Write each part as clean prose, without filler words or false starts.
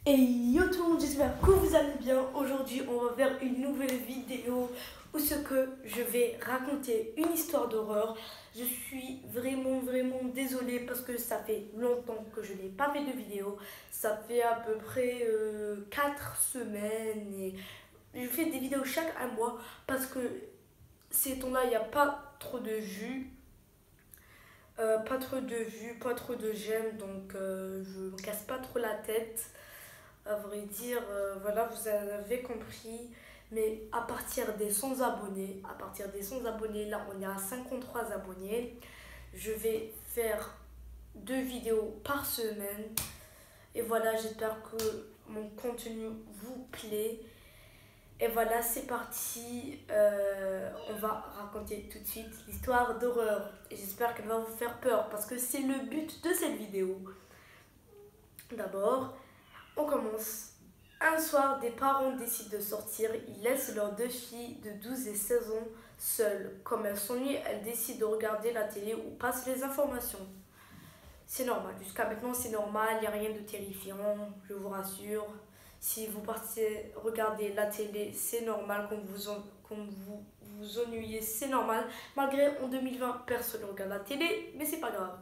Et yo tout le monde, j'espère que vous allez bien. Aujourd'hui, on va faire une nouvelle vidéo où ce que je vais raconter une histoire d'horreur. Je suis vraiment désolée parce que ça fait longtemps que je n'ai pas fait de vidéo. Ça fait à peu près 4 semaines et je fais des vidéos chaque un mois parce que ces temps-là, il n'y a pas trop de vues. Pas trop de j'aime, donc je me casse pas trop la tête. À vrai dire, voilà, vous avez compris. Mais à partir des 100 abonnés, là on est à 53 abonnés. Je vais faire 2 vidéos par semaine. Et voilà, j'espère que mon contenu vous plaît. Et voilà, c'est parti. On va raconter tout de suite l'histoire d'horreur. Et j'espère qu'elle va vous faire peur parce que c'est le but de cette vidéo. D'abord, on commence. Un soir, des parents décident de sortir. Ils laissent leurs 2 filles de 12 et 16 ans seules. Comme elles s'ennuient, elles décident de regarder la télé ou passent les informations. C'est normal. Jusqu'à maintenant, c'est normal. Il n'y a rien de terrifiant, je vous rassure. Si vous partez regarder la télé, c'est normal. Quand vous ennuyez, c'est normal. Malgré en 2020, personne ne regarde la télé, mais c'est pas grave.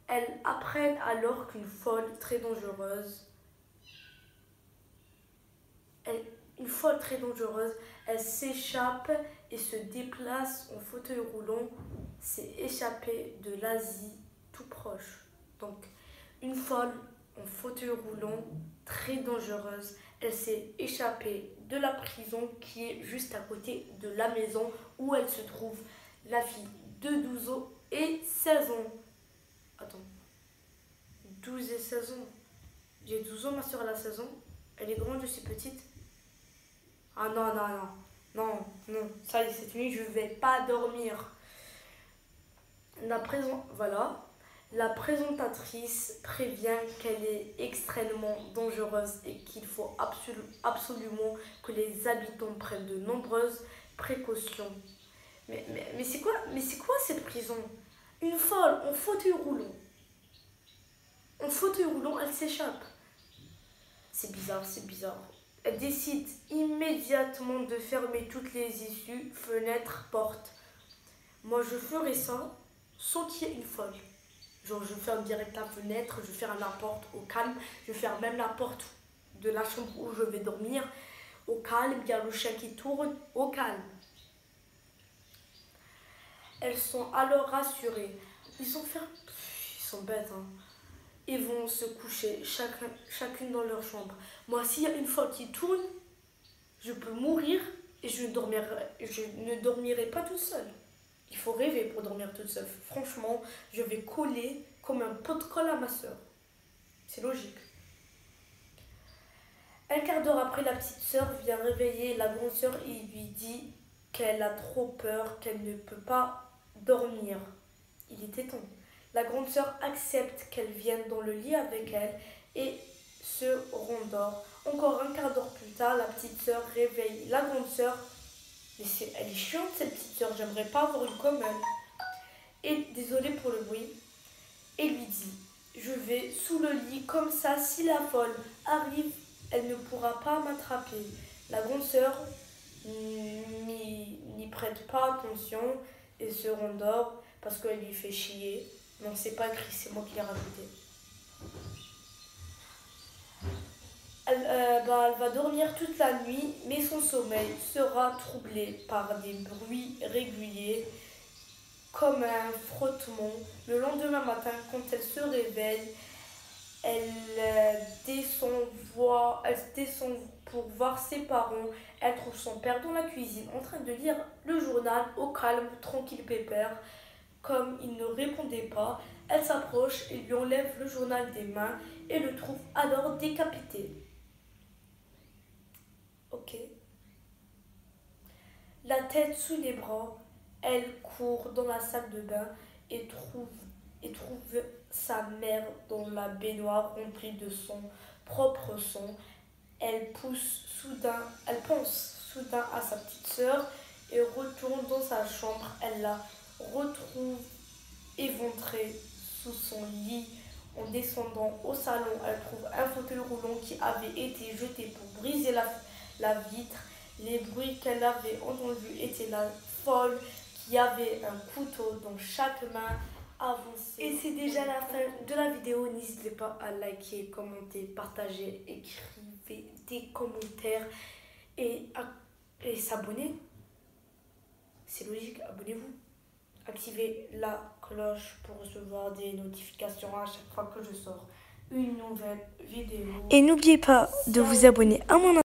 Elles apprennent alors qu'une folle très dangereuse Elle- une folle très dangereuse, elle s'échappe et se déplace en fauteuil roulant, s'est échappée de l'Asie tout proche. Donc, une folle en fauteuil roulant très dangereuse, elle s'est échappée de la prison qui est juste à côté de la maison où elle se trouve, la fille de 12 ans et 16 ans. Attends, 12 et 16 ans. J'ai 12 ans, ma soeur elle a 16 ans. Elle est grande, je suis petite. Ah non, non, non. Non, non. Ça y est, cette nuit, je vais pas dormir. Voilà. La présentatrice prévient qu'elle est extrêmement dangereuse et qu'il faut absolument que les habitants prennent de nombreuses précautions. Mais c'est quoi cette prison? Une folle en fauteuil roulant. En fauteuil roulant, elle s'échappe. C'est bizarre, c'est bizarre. Elle décide immédiatement de fermer toutes les issues, fenêtres, portes. Moi, je ferais ça sans qu'il y ait une folle. Genre, je ferme direct la fenêtre, je ferme la porte au calme, je ferme même la porte de la chambre où je vais dormir au calme. Il y a le chien qui tourne au calme. Elles sont alors rassurées. Ils sont bêtes, hein. Ils vont se coucher, chacune dans leur chambre. Moi, s'il y a une folle qui tourne, je peux mourir et je ne dormirai pas toute seule. Il faut rêver pour dormir toute seule. Franchement, je vais coller comme un pot de colle à ma soeur. C'est logique. Un quart d'heure après, la petite sœur vient réveiller la grande sœur et lui dit qu'elle a trop peur, qu'elle ne peut pas dormir. Il était temps. La grande sœur accepte qu'elle vienne dans le lit avec elle et se rendort. Encore un quart d'heure plus tard, la petite sœur réveille la grande sœur. Mais elle est chiante cette petite sœur, j'aimerais pas avoir une comme elle. Et désolée pour le bruit. Et lui dit, je vais sous le lit comme ça, si la folle arrive, elle ne pourra pas m'attraper. La grande sœur n'y prête pas attention et se rendort parce qu'elle lui fait chier. Non, c'est pas écrit, c'est moi qui l'ai rajouté. Elle va dormir toute la nuit, mais son sommeil sera troublé par des bruits réguliers comme un frottement. Le lendemain matin, quand elle se réveille, elle descend pour voir ses parents. Elle trouve son père dans la cuisine en train de lire le journal au calme, tranquille, pépère. Comme il ne répondait pas, elle s'approche et lui enlève le journal des mains et le trouve alors décapité. Ok. La tête sous les bras, elle court dans la salle de bain et trouve sa mère dans la baignoire remplie de son propre sang. Elle pense soudain à sa petite sœur et retourne dans sa chambre. Elle la retrouve éventrée sous son lit En descendant au salon, elle trouve un fauteuil roulant qui avait été jeté pour briser la vitre. Les bruits qu'elle avait entendus étaient la folle qui avait un couteau dans chaque main avancée. Et c'est déjà la fin de la vidéo. N'hésitez pas à liker, commenter, partager, écrivez des commentaires et s'abonner. C'est logique, abonnez-vous. Activez la cloche pour recevoir des notifications à chaque fois que je sors une nouvelle vidéo. Et n'oubliez pas de vous abonner à mon